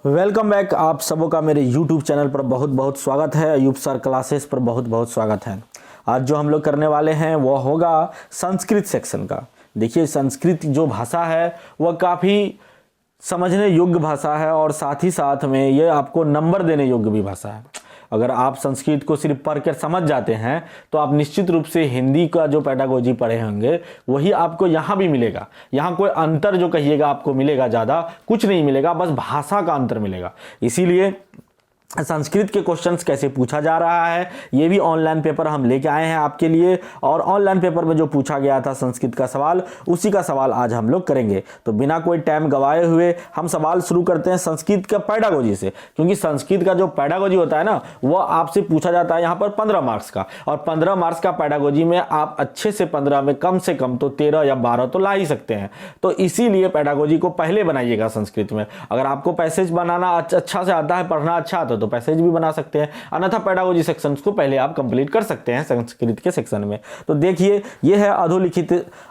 Welcome back. आप सबों का मेरे YouTube चैनल पर बहुत बहुत स्वागत है। अयूब सर क्लासेस पर बहुत बहुत स्वागत है। आज जो हम लोग करने वाले हैं वो होगा संस्कृत सेक्शन का। देखिए, संस्कृत जो भाषा है वह काफ़ी समझने योग्य भाषा है और साथ ही साथ में ये आपको नंबर देने योग्य भी भाषा है। अगर आप संस्कृत को सिर्फ पढ़ कर समझ जाते हैं तो आप निश्चित रूप से हिंदी का जो पेडागोजी पढ़े होंगे वही आपको यहाँ भी मिलेगा। यहाँ कोई अंतर जो कहिएगा आपको मिलेगा ज़्यादा कुछ नहीं मिलेगा, बस भाषा का अंतर मिलेगा। इसीलिए संस्कृत के क्वेश्चंस कैसे पूछा जा रहा है ये भी ऑनलाइन पेपर हम लेके आए हैं आपके लिए, और ऑनलाइन पेपर में जो पूछा गया था संस्कृत का सवाल उसी का सवाल आज हम लोग करेंगे। तो बिना कोई टाइम गवाए हुए हम सवाल शुरू करते हैं संस्कृत का पेडागोजी से, क्योंकि संस्कृत का जो पेडागोजी होता है ना वो आपसे पूछा जाता है यहाँ पर 15 मार्क्स का, और 15 मार्क्स का पेडागोजी में आप अच्छे से 15 में कम से कम तो 13 या 12 तो ला ही सकते हैं। तो इसीलिए पेडागोजी को पहले बनाइएगा संस्कृत में। अगर आपको पैसेज बनाना अच्छा से आता है, पढ़ना अच्छा आता है तो पैसेज भी बना सकते हैं, अन्यथा पेडागोजी सेक्शंस को पहले आप कंप्लीट कर सकते हैं संस्कृत के सेक्शन में। तो देखिए, ये है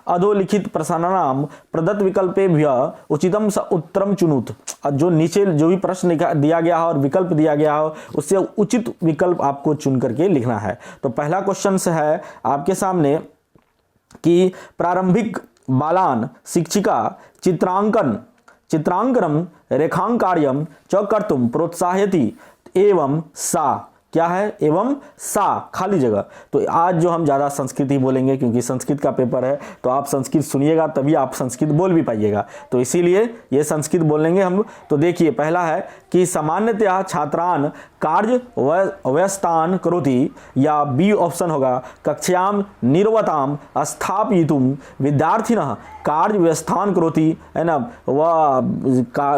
अधोलिखित प्रश्नानाम प्रदत्त विकल्पेभ्य उचितम उत्तरम चुनुत। जो नीचे जो भी प्रश्न दिया गया है और विकल्प दिया गया है उससे उचित विकल्प आपको चुन करके लिखना है। तो पहला क्वेश्चन है आपके सामने कि प्रारंभिक बालान शिक्षिका चित्रांकनम रेखांकार्यम च कर्तुम प्रोत्साहयति एवं सा। क्या है? एवं सा, खाली जगह। तो आज जो हम ज़्यादा संस्कृत ही बोलेंगे क्योंकि संस्कृत का पेपर है, तो आप संस्कृत सुनिएगा तभी आप संस्कृत बोल भी पाइएगा, तो इसीलिए ये संस्कृत बोलेंगे हम। तो देखिए, पहला है कि सामान्यतया छात्रान कार्य व्यस्तान करोति, या बी ऑप्शन होगा कक्षायाम निर्वताम स्थापयितुम विद्यार्थिनः कार्य व्यवस्थान करोति, है ना। वह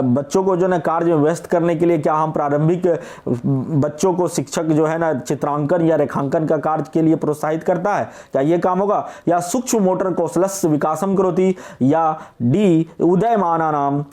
बच्चों को जो है कार्य व्यस्त करने के लिए क्या हम प्रारंभिक बच्चों को शिक्षक जो है ना चित्रांकन या रेखांकन का कार्य के लिए प्रोत्साहित करता है, क्या ये काम होगा? या सूक्ष्म मोटर कौशलस्य विकासम करोति, या डी उदयमानानाम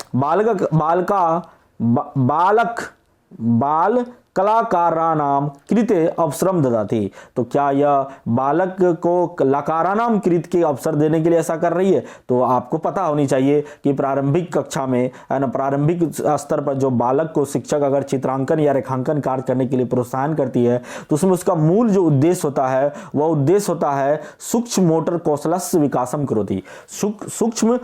बाल कलाकारानाम कृते अवसरम ददाति। तो क्या यह बालक को कलाकारानाम कृत के अवसर देने के लिए ऐसा कर रही है? तो आपको पता होनी चाहिए कि प्रारंभिक कक्षा में, है ना, प्रारंभिक स्तर पर जो बालक को शिक्षक अगर चित्रांकन या रेखांकन कार्य करने के लिए प्रोत्साहन करती है तो उसमें उसका मूल जो उद्देश्य होता है वह उद्देश्य होता है सूक्ष्म मोटर कौशलस्य विकासम करोति। सूक्ष्म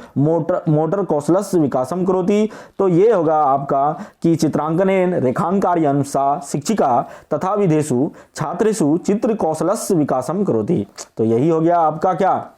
मोटर कौशलस्य विकासम करोति। तो ये होगा आपका कि चित्रांकनेन रेखांकार्यं सा शिक्षिका तथा विदेशु छात्रेषु चित्र कौशलस्य विकासम करोति। तो यही हो गया आपका क्या?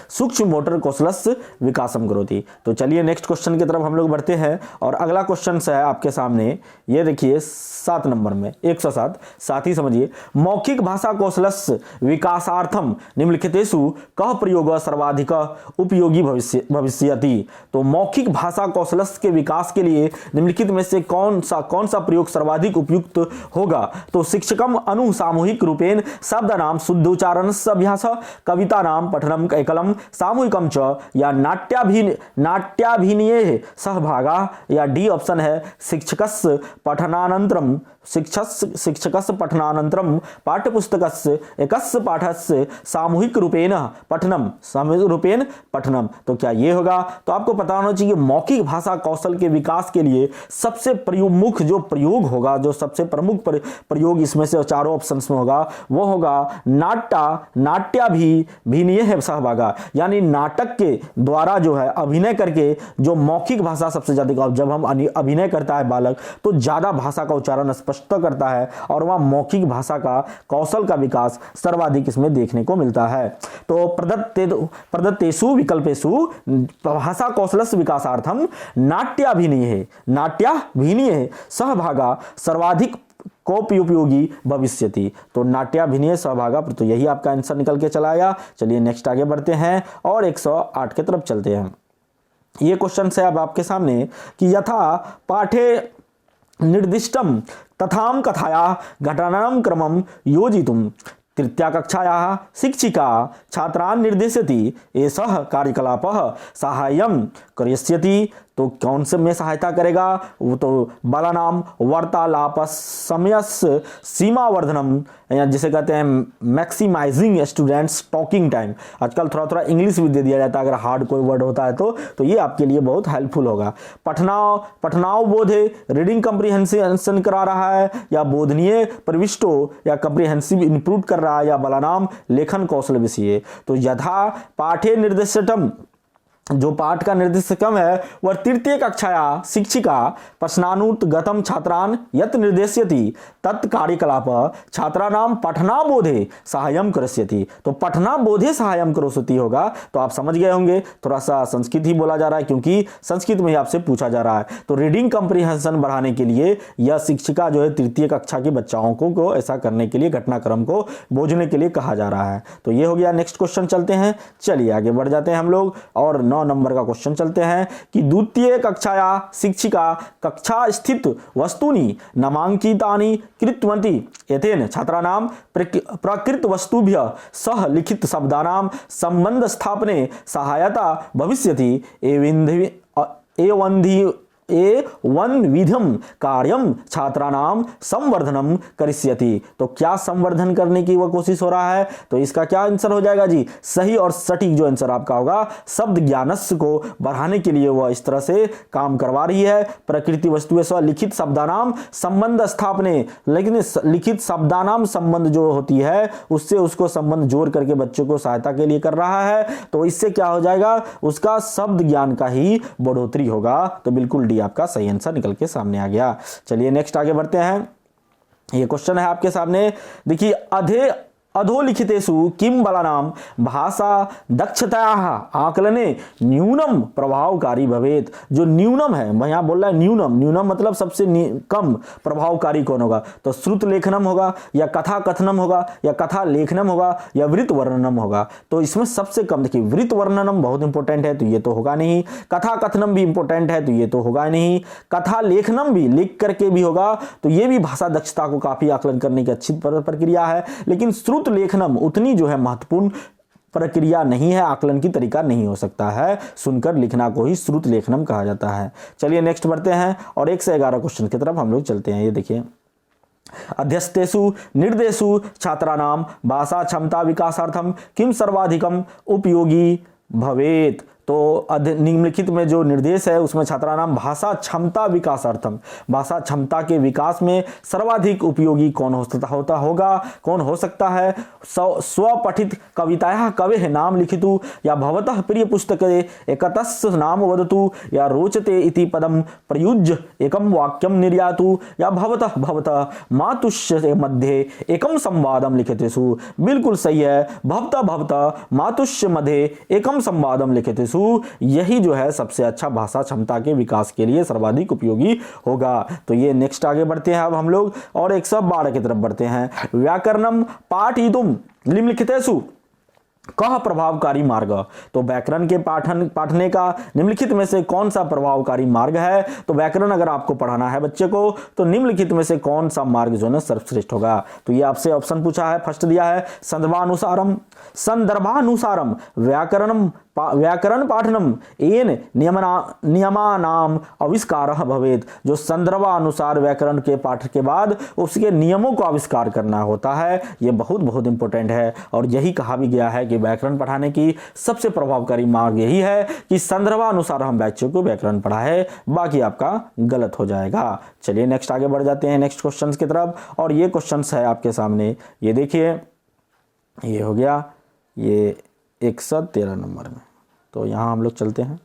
सूक्ष्म मोटर कौशलस्य विकासम करोति। तो चलिए नेक्स्ट क्वेश्चन की तरफ हम लोग बढ़ते हैं, और अगला क्वेश्चन है आपके सामने, ये देखिए 7 नंबर में 107। साथ ही समझिए, मौखिक भाषा कौशलस्य विकासार्थम निम्नलिखितेषु कः प्रयोग सर्वाधिक उपयोगी भविष्यति। तो मौखिक भाषा कौशलस्य के विकास के लिए निम्नलिखित में से कौन सा प्रयोग सर्वाधिक उपयुक्त होगा? तो शिक्षकम अनु सामूहिक रूपेण शब्दानाम शुद्धोच्चारणस्य अभ्यास, कवितानाम पठनम एकलम सामूहिकम च, या नाट्याभिनये सहभागा, या डी ऑप्शन है शिक्षकस्य पठनानंतरम पाठ्यपुस्तकस्य एकस्य पाठस्य सामूहिक रूपेण पठनम। तो क्या ये होगा? तो आपको पता होना चाहिए मौखिक भाषा कौशल के विकास के लिए सबसे प्रमुख जो प्रयोग होगा, जो सबसे प्रमुख प्रयोग इसमें से चारों ऑप्शंस में होगा, वो होगा नाट्याभिनय सहभागा, यानी नाटक के द्वारा जो है अभिनय करके जो मौखिक भाषा सबसे ज्यादा, जब हम अभिनय करता है बालक तो ज्यादा भाषा का उच्चारण स्पष्ट करता है और वह मौखिक भाषा का कौशल का विकास सर्वाधिक इसमें देखने को मिलता है। तो प्रदत्तेषु विकल्पेषु भाषा कौशलस्य विकासार्थम नाट्याभिनय सहभागा सर्वाधिक कोपयोगी भविष्यति। तो नाट्याभिनय सहभागा, तो यही आपका आंसर निकल के चला आया। चलिए नेक्स्ट आगे बढ़ते हैं और 108 की तरफ चलते हैं। ये क्वेश्चन है अब आपके सामने कि यथा पाठे निर्दिष्टम तथाम कथाया घटनां क्रमं योजितुं तृतीया कक्षायाः शिक्षिका छात्रान् निर्देशति एषः कार्यकलापः साहाय्यं करिष्यति तो कौन से में सहायता करेगा? वो तो बलानाम वार्तालाप समयस सीमा वर्धनम, या जिसे कहते हैं मैक्सिमाइजिंग स्टूडेंट्स टॉकिंग टाइम। आजकल थोड़ा थोड़ा इंग्लिश भी दे दिया जाता है अगर हार्ड कोई वर्ड होता है तो ये आपके लिए बहुत हेल्पफुल होगा। पठनाव बोधे रीडिंग कंप्रीहेंशन करा रहा है, या बोधनीय प्रविष्टो या कंप्रीहेंसिव इंप्रूव कर रहा है, या बलानाम लेखन कौशल विषय। तो यथा पाठे निर्देशटम, जो पाठ का निर्देशकम है वह तृतीय कक्षाया शिक्षिका प्रश्नानुगतम छात्रान यत निर्देशयति तत् कार्यकलाप छात्राणाम पठनाबोधे सहायम करिष्यति। तो पठनाबोधे सहायम करोति होगा, तो आप समझ गए होंगे। थोड़ा सा संस्कृत ही बोला जा रहा है क्योंकि संस्कृत में ही आपसे पूछा जा रहा है। तो रीडिंग कंप्रीहेंशन बढ़ाने के लिए यह शिक्षिका जो है तृतीय कक्षा के बच्चाओं को ऐसा करने के लिए घटनाक्रम को बोझने के लिए कहा जा रहा है। तो ये हो गया। नेक्स्ट क्वेश्चन चलते हैं, चलिए आगे बढ़ जाते हैं हम लोग और 9 नंबर का क्वेश्चन चलते हैं कि द्वितीय कक्षाया शिक्षिका कक्षा स्थित वस्तूनि नामांकितानि कृतवती एतेन छात्राणां प्रकृत वस्तुभ्यः सह लिखित शब्दानां संबंध स्थापने सहायता भविष्यति एवं विधम कार्यम छात्राणाम संवर्धनम करिष्यति। तो क्या संवर्धन करने की वह कोशिश हो रहा है? तो इसका क्या आंसर हो जाएगा जी? सही और सटीक जो आंसर आपका होगा, शब्द ज्ञानस्य को बढ़ाने के लिए वह इस तरह से काम करवा रही है। प्रकृति वस्तु स्व लिखित शब्दानाम संबंध स्थापने, लेकिन लिखित शब्दानाम संबंध जो होती है उससे उसको संबंध जोड़ करके बच्चों को सहायता के लिए कर रहा है। तो इससे क्या हो जाएगा? उसका शब्द ज्ञान का ही बढ़ोतरी होगा। तो बिल्कुल डी आपका सही आंसर निकल के सामने आ गया। चलिए नेक्स्ट आगे बढ़ते हैं। ये क्वेश्चन है आपके सामने, देखिए अधोलिखितेषु किम बलानाम भाषा दक्षतायाः आकलने न्यूनम प्रभावकारी भवेत। जो न्यूनम है, मैं यहां बोल रहा है न्यूनम मतलब सबसे कम प्रभावकारी कौन होगा? तो श्रुत लेखनम होगा, या कथा कथनम होगा, या कथा लेखनम होगा, या वृत्त वर्णनम होगा। तो इसमें सबसे कम, देखिए वृत्त वर्णनम बहुत इंपॉर्टेंट है तो ये तो होगा नहीं, कथा कथनम भी इंपॉर्टेंट है तो ये तो होगा नहीं, कथा लेखनम भी लिख करके भी होगा तो ये भी भाषा दक्षता को काफी आकलन करने की अच्छी प्रक्रिया है। लेकिन श्रुत लेखनम उतनी जो है महत्वपूर्ण प्रक्रिया नहीं है, आकलन की तरीका नहीं हो सकता है। सुनकर लिखना को ही श्रुत लेखनम कहा जाता है। चलिए नेक्स्ट बढ़ते हैं और 1 से 11 क्वेश्चन की तरफ हम लोग चलते हैं। ये देखिए, अध्यस्तेषु निर्देशु छात्राणाम भाषा क्षमता विकासार्थम किम सर्वाधिकम उपयोगी भवेत। तो निम्नलिखित में जो निर्देश है उसमें छात्राणाम भाषा क्षमता विकासार्थम, भाषा क्षमता के विकास में सर्वाधिक उपयोगी कौन कौन हो सकता है? स्वपठित कवितायाः कवेः नाम लिखितु, या भवतः प्रिय पुस्तके एकतस्य नाम वदतु, या रोचते इति पदम प्रयुज्य एकम वाक्यम निर्यातु, या भवतः मातुष्य मध्ये एकम संवादम लिखितेषु। बिल्कुल सही है, भवतः मातुष्य मध्ये एकम संवादम लिखितेषु, यही जो है सबसे अच्छा भाषा क्षमता के विकास के लिए सर्वाधिक उपयोगी होगा। तो ये नेक्स्ट आगे बढ़ते हैं अब हम लोग और 112 की तरफ बढ़ते हैं। व्याकरणम पाठयितुम निम्नलिखितेषु कह प्रभावकारी मार्ग। तो व्याकरण के पाठने का निम्नलिखित में से कौन सा प्रभावकारी मार्ग है? तो व्याकरण अगर आपको पढ़ाना है बच्चे को तो निम्नलिखित में से कौन सा मार्ग जो है सर्वश्रेष्ठ होगा? तो ये आपसे ऑप्शन पूछा है, फर्स्ट दिया है संदर्भानुसारम व्याकरण पाठनम एन नियमानाम आविष्कारः भवेत। जो संदर्भानुसार व्याकरण के पाठ के बाद उसके नियमों को आविष्कार करना होता है। ये बहुत बहुत इंपॉर्टेंट है और यही कहा भी गया है कि व्याकरण पढ़ाने की सबसे प्रभावकारी मार्ग यही है कि संदर्भानुसार हम बच्चों को व्याकरण पढ़ाए, बाकी आपका गलत हो जाएगा। चलिए नेक्स्ट आगे बढ़ जाते हैं नेक्स्ट क्वेश्चन की तरफ और ये क्वेश्चन है आपके सामने। ये देखिए, ये हो गया ये 113 नंबर में। तो यहाँ हम लोग चलते हैं,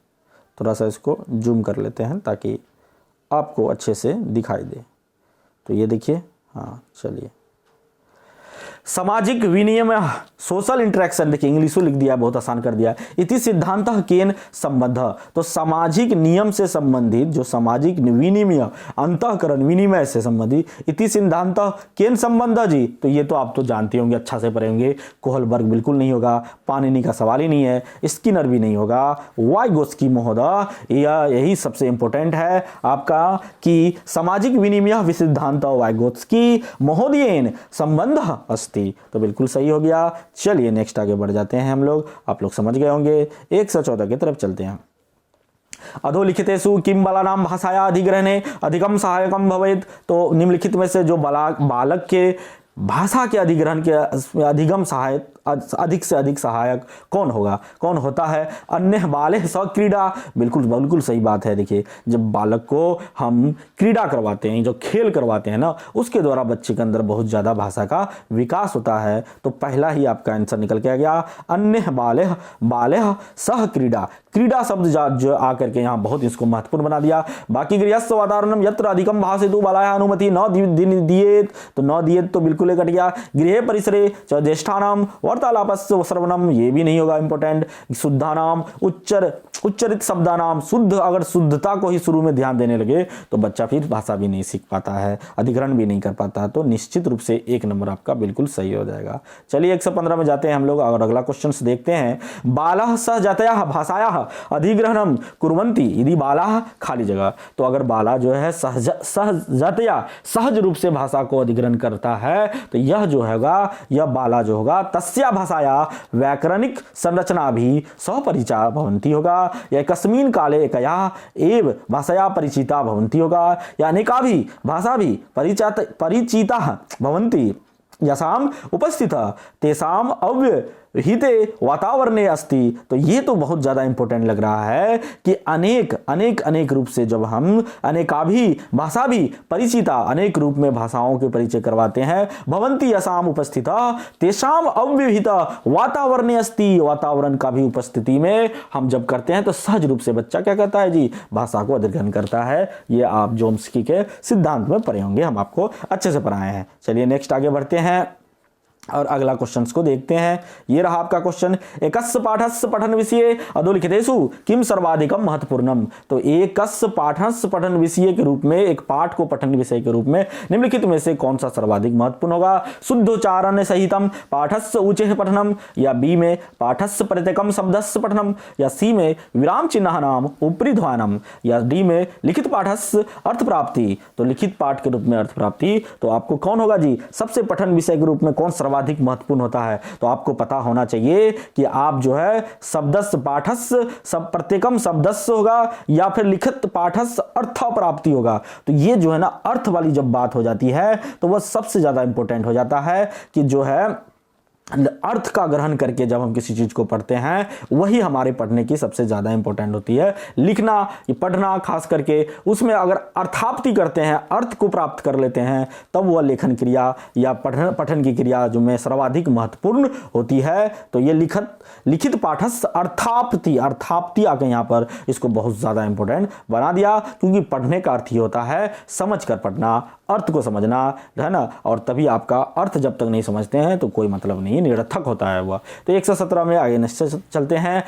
थोड़ा सा इसको जूम कर लेते हैं ताकि आपको अच्छे से दिखाई दे। तो ये देखिए, हाँ चलिए, सामाजिक विनिमय सोशल इंटरेक्शन, देखिए इंग्लिश में लिख दिया, बहुत आसान कर दिया। इति सिद्धांत केन संबंध, तो सामाजिक नियम से संबंधित जो सामाजिक विनिमय अंतःकरण विनिमय से संबंधित, इति सिद्धांत केन संबंध जी, तो ये तो आप तो जानते होंगे, अच्छा से पढ़े होंगे। कोहलबर्ग बिल्कुल नहीं होगा, पाणिनि का सवाल ही नहीं है, स्किनर भी नहीं होगा, वाइगोत्स्की महोदय, यही सबसे इंपॉर्टेंट है आपका कि सामाजिक विनिमय सिद्धांत वाइगोत्स्की महोदयेन संबंध अस्ति। तो बिल्कुल सही हो गया। चलिए नेक्स्ट आगे बढ़ जाते हैं हम लोग, आप लोग समझ गए होंगे। 114 की तरफ चलते हैं। अधोलिखितेषु किं बालानां भाषाया अधिग्रहणे अधिकम सहायकम भवेत्। तो निम्नलिखित में से जो बालक के भाषा के अधिग्रहण के अधिगम सहायक अधिक से अधिक सहायक कौन होगा, कौन होता है? अन्य बाले स क्रीड़ा। बिल्कुल बिल्कुल सही बात है। देखिए, जब बालक को हम क्रीड़ा करवाते हैं, जो खेल करवाते हैं ना, उसके द्वारा बच्चे के अंदर बहुत ज़्यादा भाषा का विकास होता है। तो पहला ही आपका आंसर निकल के आ गया, अन्य बाले सह क्रीड़ा। क्रीड़ा शब्द जो आकर के यहाँ बहुत इसको महत्वपूर्ण बना दिया। बाकी गृहस्थ वातावरणम यत्र अधिकम भाषितु बालाया अनुमति न दियेत, तो न दियेत तो बिल्कुल कट गया। गृह परिसरे च ज्येष्ठानाम वार्तालापस्य श्रवणम, ये भी नहीं होगा इंपॉर्टेंट। शुद्धानाम उच्चरित शब्दानाम, शुद्ध, अगर शुद्धता को ही शुरू में ध्यान देने लगे तो बच्चा फिर भाषा भी नहीं सीख पाता है, अधिग्रहण भी नहीं कर पाता। तो निश्चित रूप से 1 नंबर आपका बिल्कुल सही हो जाएगा। चलिए 115 में जाते हैं हम लोग और अगला क्वेश्चन देखते हैं। बालः सहजतया भाषायाः अधिग्रहणम कुर्वन्ति यदि बालः, खाली जगह। तो अगर बाला जो है सहजतया सहज रूप से भाषा को अधिग्रहण करता है तो यह जो होगा, यह बाला जो होगा तस्या भाषाया व्याकरणिक संरचना भी स्वपरिचय भवन्ति होगा, या कस्मिन् काले एकया एव भाषाया परिचिता भवन्ति होगा, या अनेका भी भाषा भी परिचिता भवन्ति यसाम उपस्थित तेसाम अव्यहिते वातावरणे अस्ति। तो ये तो बहुत ज़्यादा इंपॉर्टेंट लग रहा है कि अनेक रूप से जब हम अनेकाभी भाषा भी परिचिता, अनेक रूप में भाषाओं के परिचय करवाते हैं, भवंती यसाम उपस्थित तेसाम अव्यहित वातावरणे अस्ति, वातावरण का भी उपस्थिति में हम जब करते हैं तो सहज रूप से बच्चा क्या करता है जी, भाषा को अधिग्रहण करता है। ये आप चोम्स्की के सिद्धांत में पढ़े होंगे, हम आपको अच्छे से पढ़ाए हैं। चलिए नेक्स्ट आगे बढ़ते हैं और अगला क्वेश्चंस को देखते हैं। ये रहा आपका क्वेश्चन, एकस्य पाठस्य पठन विषये अधोलिखितेषु किम सर्वाधिकम महत्वपूर्णम। तो एकस्य पाठस्य पठन विषय के रूप में, एक पाठ को पठन विषय के रूप में निम्नलिखित में से कौन सा सर्वाधिक महत्वपूर्ण होगा? शुद्धोच्चारण सहितम पाठस्य ऊचे पठनम, या बी में पाठस्य प्रत्येकम शब्दस्य पठनम, या सी में विराम चिन्हानाम उपरि ध्वानम, या डी में लिखित पाठस्य अर्थ प्राप्ति। तो लिखित पाठ के रूप में अर्थ प्राप्ति। तो आपको कौन होगा जी, सबसे पठन विषय के रूप में कौन अधिक महत्वपूर्ण होता है? तो आपको पता होना चाहिए कि आप जो है शब्दस्य पाठस्य सब प्रत्येकम शब्दस्य होगा, या फिर लिखित पाठस्य अर्थ प्राप्ति होगा। तो ये जो है ना, अर्थ वाली जब बात हो जाती है तो वह सबसे ज्यादा इंपॉर्टेंट हो जाता है कि जो है अर्थ का ग्रहण करके जब हम किसी चीज को पढ़ते हैं वही हमारे पढ़ने की सबसे ज्यादा इंपॉर्टेंट होती है। लिखना, पढ़ना खास करके, उसमें अगर अर्थाप्ति करते हैं, अर्थ को प्राप्त कर लेते हैं, तब वह लेखन क्रिया या पठन की क्रिया जो में सर्वाधिक महत्वपूर्ण होती है। तो ये लिखित पाठस्य अर्थाप्ति आके यहाँ पर इसको बहुत ज्यादा इंपॉर्टेंट बना दिया, क्योंकि पढ़ने का अर्थ ही होता है समझ कर पढ़ना, अर्थ को समझना, है ना। और तभी आपका अर्थ जब तक नहीं समझते हैं तो कोई मतलब नहीं, निरर्थक होता है वह। तो 117 में आगे निश्चय चलते हैं।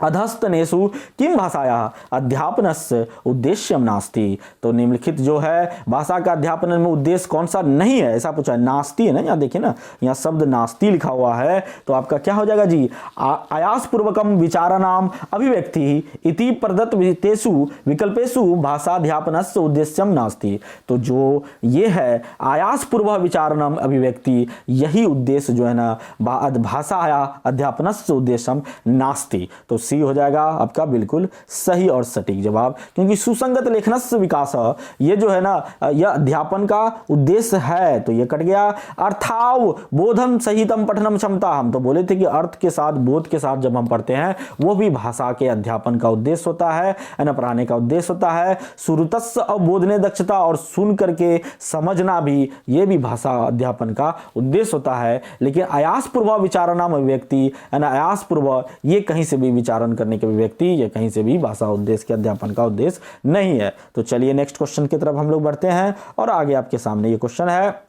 अधस्तनेषु किम भाषाया अध्यापनस्य उद्देश्यम नास्ति। तो निम्नलिखित जो है भाषा का अध्यापन में उद्देश्य कौन सा नहीं है, ऐसा पूछा है। नास्ति है ना, यहाँ देखिए ना, यहाँ शब्द नास्ति लिखा हुआ है। तो आपका क्या हो जाएगा जी, आयासपूर्वकम विचाराणाम अभिव्यक्ति इति प्रदत्तेषु विकल्पेषु भाषाध्यापनस्य उद्देश्यम नास्ति। तो जो ये है आयासपूर्व विचारणम अभिव्यक्ति, यही उद्देश्य जो है ना भाषा अध्यापनस्य उद्देश्यम नास्ति। तो सी हो जाएगा आपका बिल्कुल सही और सटीक जवाब, क्योंकि सुसंगत लेखनस्य विकास, ये जो है ना, यह अध्यापन का उद्देश्य है। तो ये कट गया। अर्थाव बोधम सहितम पठनम क्षमता, हम तो बोले थे कि अर्थ के साथ बोध के साथ जब हम पढ़ते हैं वो भी भाषा के अध्यापन का उद्देश्य होता है ना, पढ़ाने का उद्देश्य होता है। श्रुतस्य अवबोधने दक्षता, और सुन करके समझना भी, ये भी भाषा अध्यापन का उद्देश्य होता है। लेकिन आयासपूर्व विचारणाम अभिव्यक्ति है ना, आयासपूर्व ये कहीं से भी विचारण करने के व्यक्ति, ये कहीं से भी भाषा उद्देश्य के अध्यापन का उद्देश्य नहीं है। तो चलिए नेक्स्ट क्वेश्चन की तरफ हम लोग बढ़ते हैं और आगे आपके सामने ये क्वेश्चन है।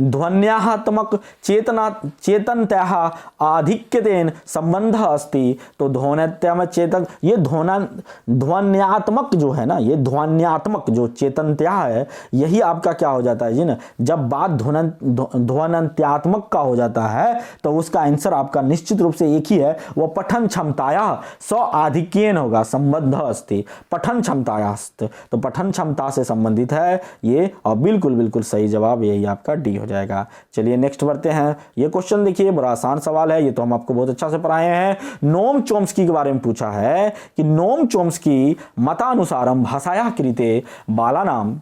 ध्वन्यात्मक चेतनतः आधिक्यतेन संबंध अस्ति। तो ध्वन्यात्मक चेतन, ये ध्वन्यात्मक जो है ना, ये ध्वन्यात्मक जो चेतनतः है, यही आपका क्या हो जाता है जी ना, जब बात ध्वन्यात्मक का हो जाता है तो उसका आंसर आपका निश्चित रूप से एक ही है, वो पठन क्षमताया स्व आधिक्येन होगा, संबंध अस्ति पठन क्षमताया। तो पठन क्षमता से संबंधित है ये, और बिल्कुल बिल्कुल सही जवाब यही आपका आपका डी हो जाएगा। चलिए नेक्स्ट बढ़ते हैं। ये क्वेश्चन देखिए बड़ा आसान सवाल है, ये तो हम आपको बहुत अच्छा से पढ़ाए हैं। नोम चोम्स्की के बारे में पूछा है कि नोम चोम्स्की मतानुसारम भाषाया कृते बालानाम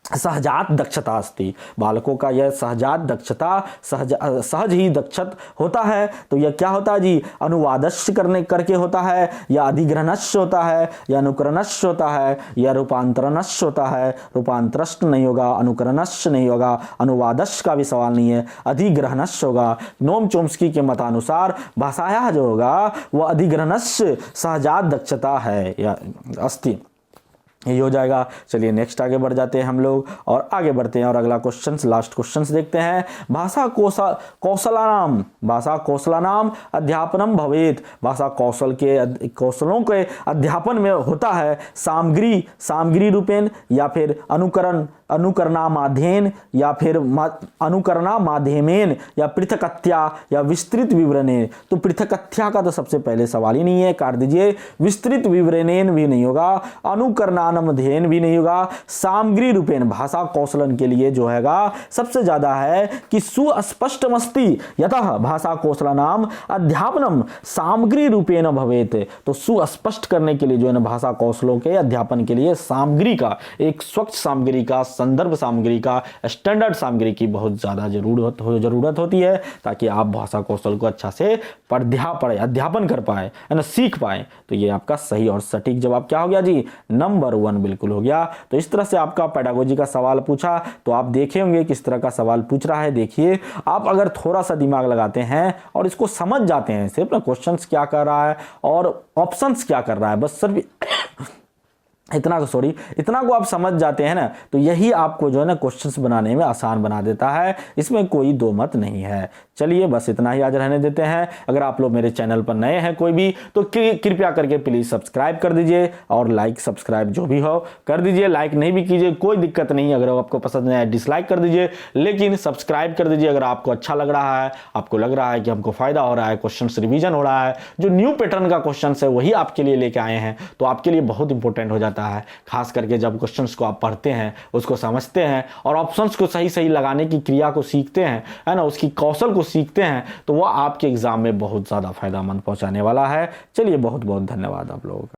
सहजात दक्षता अस्ति। बालकों का यह सहजात दक्षता सहज ही दक्षत होता है। तो यह क्या होता है जी, अनुवादस्य करके होता है, या अधिग्रहणस्य होता है, या अनुकरणस्य होता है, या रूपांतरणस्य होता है। रूपांतरस्त नहीं होगा, अनुकरणस्य नहीं होगा, अनुवादस्य का भी सवाल नहीं है, अधिग्रहणस्य होगा। नोम चोम्स्की के मतानुसार भाषाया जो होगा वह अधिग्रहणस्य सहजात दक्षता है या अस्ति, ये हो जाएगा। चलिए नेक्स्ट आगे बढ़ जाते हैं हम लोग और आगे बढ़ते हैं और अगला क्वेश्चन लास्ट क्वेश्चन देखते हैं। भाषा कौशलानाम अध्यापनम भवेत। भाषा कौशलों के अध्यापन में होता है सामग्री रूपेण या फिर अनुकरणामाध्येन या फिर अनुकरणामाध्यमेन या पृथकत्या या विस्तृत विवरणेन। तो पृथकत्या का तो सबसे पहले सवाल ही नहीं है, काट दीजिए। विस्तृत विवरणेन भी नहीं होगा, अनुकरणामाध्येन भी नहीं होगा। सामग्री रूपेण भाषा कौशलन के लिए जो हैगा सबसे ज्यादा है कि सुस्पष्टमस्ति यतः भाषा कौशलानाम अध्यापनम सामग्री रूपेण भवेत। तो सुस्पष्ट करने के लिए जो है ना भाषा कौशलों के अध्यापन के लिए सामग्री का, एक स्वच्छ सामग्री का, संदर्भ सामग्री का, स्टैंडर्ड सामग्री की बहुत ज्यादा जरूरत होती है, ताकि आप भाषा कौशल को अच्छा से अध्यापन कर पाए, है ना, सीख पाए। तो ये आपका सही और सटीक जवाब क्या हो गया जी, नंबर 1 बिल्कुल हो गया। तो इस तरह से आपका पेडागोजी का सवाल पूछा, तो आप देखे होंगे किस तरह का सवाल पूछ रहा है। देखिए आप अगर थोड़ा सा दिमाग लगाते हैं और इसको समझ जाते हैं, सिर्फ ना क्वेश्चंस क्या कर रहा है और ऑप्शंस क्या कर रहा है, बस सिर्फ इतना को आप समझ जाते हैं ना, तो यही आपको जो है ना क्वेश्चंस बनाने में आसान बना देता है, इसमें कोई दो मत नहीं है। चलिए बस इतना ही आज रहने देते हैं। अगर आप लोग मेरे चैनल पर नए हैं कोई भी, तो कृपया करके प्लीज सब्सक्राइब कर दीजिए और लाइक सब्सक्राइब जो भी हो कर दीजिए। लाइक नहीं भी कीजिए कोई दिक्कत नहीं, अगर आपको पसंद नहीं आए डिसलाइक कर दीजिए, लेकिन सब्सक्राइब कर दीजिए अगर आपको अच्छा लग रहा है, आपको लग रहा है कि हमको फायदा हो रहा है, क्वेश्चन रिविजन हो रहा है, जो न्यू पैटर्न का क्वेश्चन है वही आपके लिए लेके आए हैं, तो आपके लिए बहुत इंपॉर्टेंट हो जाता है। खास करके जब क्वेश्चंस को आप पढ़ते हैं, उसको समझते हैं और ऑप्शंस को सही सही लगाने की क्रिया को सीखते हैं, है ना, उसकी कौशल को सीखते हैं, तो वह आपके एग्जाम में बहुत ज्यादा फायदामंद पहुंचाने वाला है। चलिए बहुत बहुत धन्यवाद आप लोगों का।